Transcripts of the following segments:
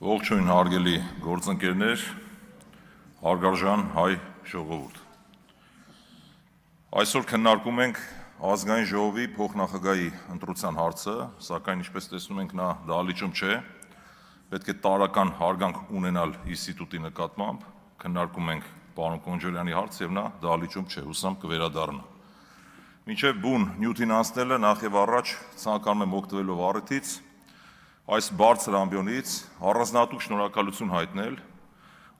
Ողջույն հարգելի գործընկերներ, հարգարժան հայ ժողովուրդ։ Այսօր քննարկում ենք ազգային ժողովի փոխնախագահի ընտրության հարցը, սակայն ինչպես տեսնում ենք նա դահլիճում չէ, պետք է տարրական հարգանք ունենալ ինստիտուտի նկատմամբ, քննարկում ենք պարոն Կոնջորյանի հարց եւ նա դահլիճում չէ, հուսամ կվերադառնա։ Մինչև բուն նյութին անցնելը նախ եւ առաջ ցանկանում եմ օգտվելով առիթից այս բարձր ամբիոնից առանձնահատուկ շնորհակալություն հայտնել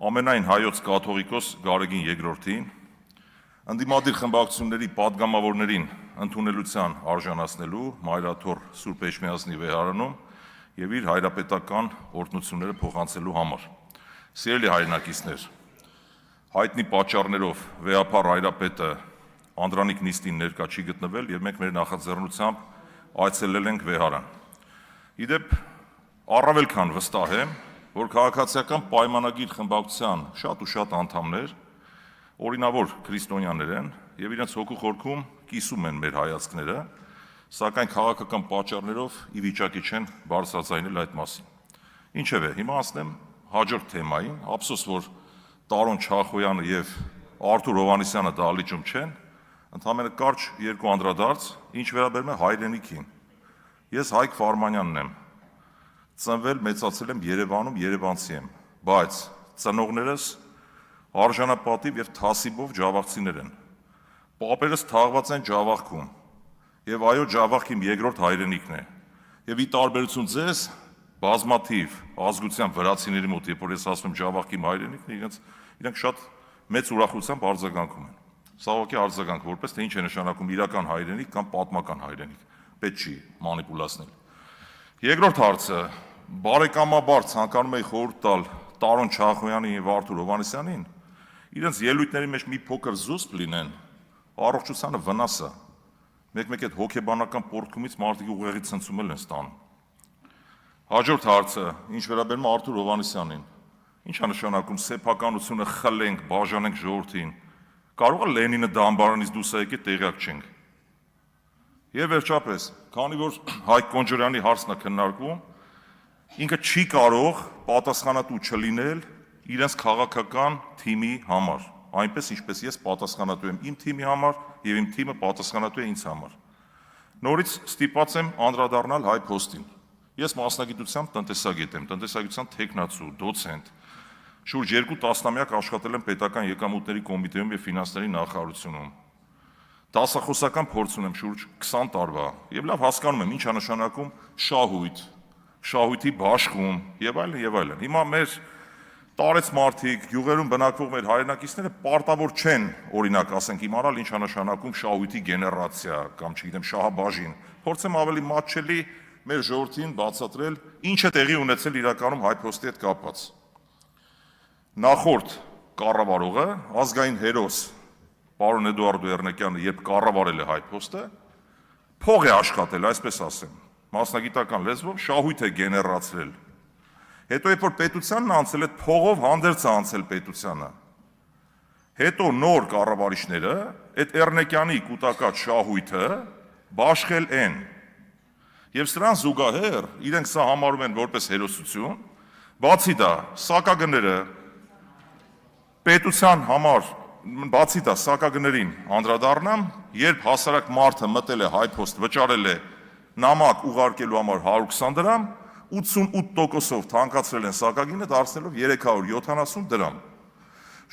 ամենայն հայոց կաթողիկոս Գարեգին II-ին, ընդդիմադիր խմբակցությունների պատգամավորներին ընդունելության արժանացնելու Մայրաթոր Սուրբ Էջմիածնի վեհարանում եւ իր հայրապետական օրհնությունները փոխանցելու համար։ Սիրելի հայրենակիցներ, հայտնի պատճառներով վեհապար հայրապետը Անդրանիկ նիստին ներկա չի գտնվել եւ մենք մեր նախաձեռնությամբ այցելել ենք վեհարան։ Իդեպ առավել քան վստահ եմ, որ քաղաքացիական պայմանագիր խմբակցության շատ անդամներ, օրինավոր քրիստոնյաներ են եւ իրենց հոգու խորքում կիսում են մեր հայացքները, սակայն քաղաքական պատճառներով ի վիճակի չեն բարձրացնել այդ մասին։ Ինչևէ, հիմա անցնեմ հաջորդ թեմային, ափսոս որ Տարոն Չախոյանը եւ Արթուր Հովհաննիսյանը դահլիճում չեն, ընդհանրապես կարճ երկու անդրադարձ, ինչ վերաբերում է հայրենիքին։ Ես Հայկ Ֆարմանյանն եմ, ծնվել մեծացել եմ Երևանում, երևանցի եմ, բայց ծնողներս արժանապատիվ եւ թասիբով ջավախցիներ են։ Պապերս թաղված են Ջավախքում, եւ այո, Ջավախք իմ երկրորդ հայրենիքն է։ Եվ ի տարբերություն ձեզ, բազմաթիվ ազգությամբ վրացիների մոտ, երբ որ ես ասում եմ Ջավախք իմ հայրենիքն է, իրենք շատ մեծ ուրախությամբ արձագանքում են։ Սա ուղղակի արձագանք, որպես թե ինչ է նշանակում իրական հայրենիք կամ պատմական հայրենիք, պետք չի մանիպուլացնել։ Երկրորդ հարցը, բարեկամաբար ցանկանում եի խորհուրդ տալ Տարոն Չախոյանին եւ Արթուր Հովհաննիսյանին, իրենց ելույթների մեջ մի փոքր զուսպ լինեն, առողջությանը վնաս է։ Մեկ-մեկ այդ հոգեբանական պորտկումից մարդիկ ուղեղի ցնցումել են ստանում։ Հաջորդ հարցը, ինչ վերաբերում է Արթուր Հովհաննիսյանին, ի՞նչ է նշանակում սեփականությունը խլենք, բաժանենք ժողովրդին։ Կարող է Լենինը դամբարանից դուրս եկել, տեղյակ չենք։ Եվ վերջապես, քանի որ Հայկ Կոնջորյանի հարցն է քննարկվում, ինքը չի կարող պատասխանատու չլինել իրենց քաղաքական թիմի համար, այնպես ինչպես ես պատասխանատու եմ իմ թիմի համար եւ իմ թիմը պատասխանատու է ինձ համար։ Նորից ստիպված եմ անդրադառնալ Հայ Փոստին։ Ես մասնագիտությամբ տնտեսագետ եմ, տնտեսագիտության թեկնածու, դոցենտ։ Շուրջ 2 տասնամյակ աշխատել եմ պետական եկամուտների կոմիտեում եւ ֆինանսների նախարարությունում։ Դասախոսական փորձ ունեմ շուրջ 20 տարվա եւ լավ հասկանում եմ ինչ է նշանակում շահույթ, շահույթի բաշխում եւ այլն եւ այլն։ Հիմա մեր տարեց մարդիկ, գյուղերում բնակվող մեր հայրենակիցները պարտավոր չեն, օրինակ ասենք իմանալ ինչ է նշանակում շահույթի գեներացիա կամ չգիտեմ շահաբաժին։ Փորձեմ ավելի մատչելի մեր ժողովրդին բացատրել ինչ է տեղի ունեցել իրականում Հայ Փոստի հետ կապված։ Նախորդ կառավարողը, ազգային հերոս պարոն Էդուարդ Էռնեկյանը, երբ կառավարել է Հայ Փոստը, փող է աշխատել, այսպես ասեմ, մասնագիտական լեզվով շահույթ է գեներացրել։ Հետո երբ որ պետությանն անցել, այդ փողով հանդերձ է անցել պետությանը։ Հետո նոր կառավարիչները այդ Էռնեկյանի կուտակած շահույթը բաշխել են։ Եվ սրան զուգահեռ իրենք սա համարում են որպես հերոսություն, բացի դա սակագները պետության համար, բացի դա սակագներին անդրադառնամ, երբ հասարակ մարդը մտել է Հայ Փոստ, վճարել է նամակ ուղարկելու համար 120 դրամ, 88%-ով թանկացրել են սակագինը, դարձնելով 370 դրամ։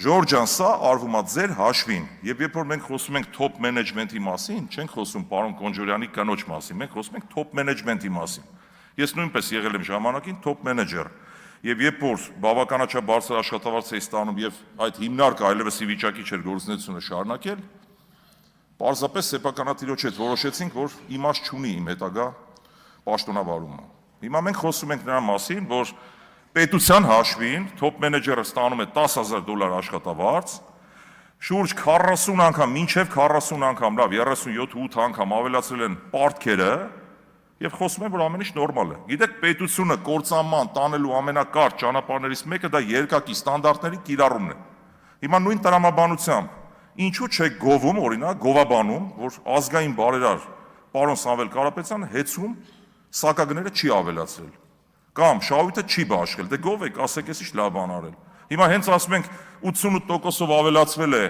Ժորժ ջան, սա արվում է ձեր հաշվին, եւ երբ որ մենք խոսում ենք top management-ի մասին, չենք խոսում պարոն Կոնջորյանի կնոջ մասին, մենք խոսում ենք top management-ի մասին։ Ես նույնպես եղել եմ ժամանակին top manager, եւ երբ որ բավականաչափ բարձր աշխատավարձ էի ստանում եւ այդ հիմնարկը այլևս ի վիճակի չէր գործունեությունը շարունակել, պարզապես սեփականատիրոջ հետ որոշեցինք, որ իմաստ չունի իմ հետագա պաշտոնավարումը։ Հիմա մենք խոսում ենք նրա մասին, որ պետության հաշվին top manager-ը ստանում է $10,000 աշխատավարձ, շուրջ 40 անգամ, մինչև 40 անգամ, լավ 37-8 անգամ ավելացրել են պարտքերը եւ խոսում են, որ ամեն ինչ նորմալ է։ Գիտեք, պետությունը կործանման տանելու ամենակարճ ճանապարհներից մեկը դա երկակի ստանդարտների կիրառումն է։ Հիմա նույն տրամաբանությամբ ինչու՞ չեք գովում, օրինակ, գովաբանում, որ ազգային բարերար պարոն Սամվել Կարապետյանը հեծում սակագները չի ավելացրել։ Կամ շահույթը չի բաշխել, դե գով եք, ասեք ես ինչ լավ բան արել։ Հիմա հենց ասում ենք 88%-ով ավելացվել է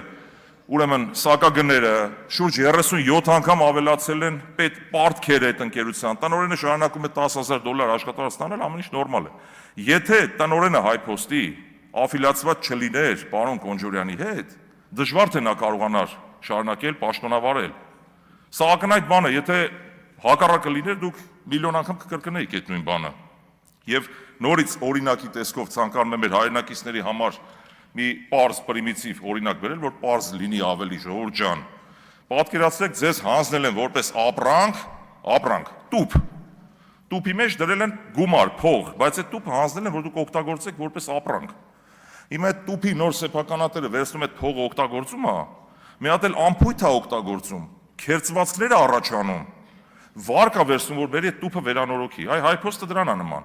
ուրեմն սակագները, շուրջ 37 անգամ ավելացել են պարտքերը այդ ընկերության, տնօրենը շարունակում է $10,000 աշխատավարձ ստանել, ամեն ինչ նորմալ է։ Եթե տնօրենը հայփոստի աֆիլիացված չլիներ պարոն Կոնջորյանի հետ, դժվար թե նա կարողանար շարունակել պաշտոնավարել։ Սա ակնհայտ բան է, եթե հակառակը լիներ, դուք միլիոն անգամ կկրկնեիք այդ նույն բանը։ Եվ նորից օրինակի տեսքով ցանկանում եմ մեր հայրենակիցների համար մի պարզ պրիմիտիվ օրինակ բերել, որ պարզ լինի ավելի, ժողովուրդ ջան։ Պատկերացրեք, ձեզ հանձնել են որպես ապրանք, տուփ։ Տուփի մեջ դրել են գումար, փող, բայց այդ տուփը հանձնել են, որ դուք օգտագործեք որպես ապրանք։ Հիմա այդ տուփի նոր սեփականատերը վերցնում այդ փողը օգտագործում է, մի հատ էլ ամփույթ է օգտագործում, քերծվածքներ է առաջանում, վարկ է վերցնում, որ բերի այդ տուփը վերանորոգի։ Այ հայփոստը դրան է նման։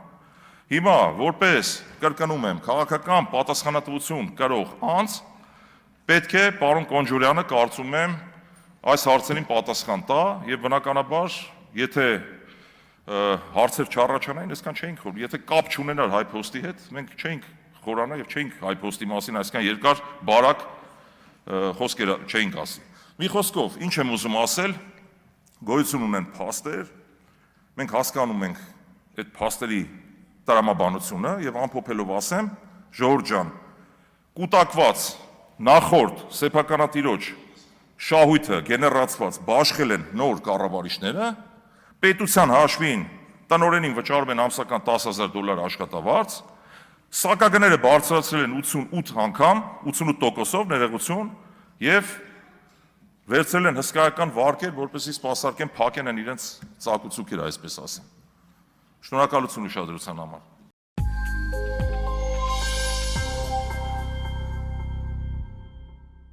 Հիմա, որպես, կրկնում եմ, քաղաքական պատասխանատվություն կրող անձ, պետք է պարոն Կոնջորյանը, կարծում եմ, այս հարցերին պատասխան տա եւ բնականաբար, եթե հարցեր չառաջանային, այսքան չէինք խորհում, եթե կապ չունենար հայփոստի հետ, մենք չէինք խորանա եւ չէինք հայփոստի մասին այսքան երկար բարակ խոսքեր չէինք ասի։ Մի խոսքով, ինչ եմ ուզում ասել, գոյություն ունեն փաստեր, մենք հասկանում ենք այդ փաստերի տրամաբանությունը եւ ամփոփելով ասեմ, ժողովուրդ ջան, կուտակված նախորդ սեփականատիրոջ շահույթը գեներացված բաշխել են նոր կառավարիչները, պետության հաշվին տնօրենին վճարում են ամսական $10,000 աշխատավարձ, սակագները բարձրացրել են 88 անգամ, 88%-ով ներողություն եւ վերցրել են հսկայական վարկեր, որպեսզի սպասարկեն փակեն իրենց ծակուցուքերը, այսպես ասեմ։ Շնորհակալություն ուշադրության համար։